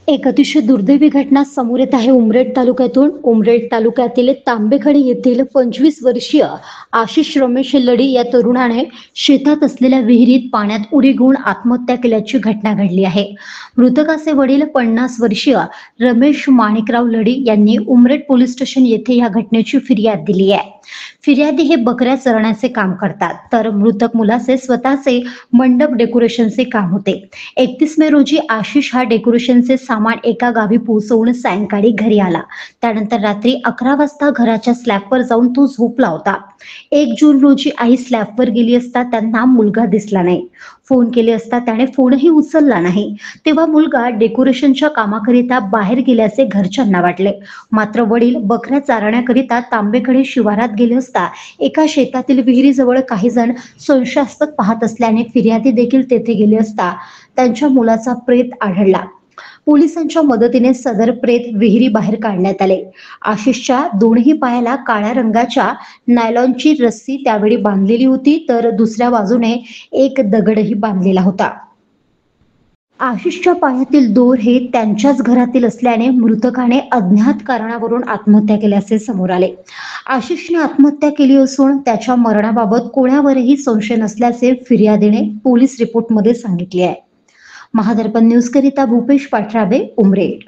एक अतिशय दुर्दैवी घटना समोर येत आहे उमरेड तालुक्यातून। उमरेड तालुक्यातील तांबेखडी येथील 25 वर्षीय आशिष रमेश लडी या तरुणाने शेतात असलेल्या विहिरीत पाण्यात उडी घेऊन आत्महत्या केल्याची घटना घडली आहे। मृतकाचे वडील 50 वर्षीय रमेश माणिकराव लडी यांनी उमरेड पोलीस स्टेशन येथे या घटनेची फिर्याद दिली आहे। फिर्यादी हे बकऱ्या चरण्याचे काम करतात, तर मृतक मुलाचे स्वतःचे मंडप डेकोरेशनचे काम होते। 31 मे रोजी आशिष हा डेकोरेशनचे सामान एका गावी पोहोचवून सायंकाळी घरी आला। त्यानंतर रात्री 11 वाजता घराच्या स्लॅबवर जाऊन तो झोपला होता। 1 जून रोजी आई स्लॅबवर गेली असता त्यांना मुलगा दिसला नाही। फोन केले असता त्याने फोनही उचलला नाही। तेव्हा मुलगा डेकोरेशनच्या कामाकरिता बाहेर गेल्याचे घरच्यांना वाटले। मात्र वडील बकऱ्या चारण्याकरिता तांबेखडी शिवारात गेले असता एका शेतातील विहिरीजवळ काही जण संशयास्पद पाहत असल्याने फिर्यादी देखील तेथे गेले असता त्यांच्या मुलाचा प्रेत आढळला। पोलिसांच्या मदतीने सदर प्रेत विहिरी बाहेर काढण्यात आले। आशिषच्या दोन्ही पायाला काळ्या रंगाच्या नायलॉनची रस्सी त्यावेळी बांधलेली होती, तर दुसऱ्या बाजूने एक दगडही बांधलेला होता। आशिषच्या पायातील दोर हे त्यांच्याच घरातील असल्याने मृतकाने अज्ञात कारणावरून आत्महत्या केल्याचे समोर आले। आशिषने आत्महत्या केली असून त्याच्या मरणाबाबत कोणावरही संशय नसल्याचे फिर्यादीने पोलीस रिपोर्टमध्ये सांगितले आहे। महादर्पण न्यूज करिता भूपेश पाठराबे, उमरेड।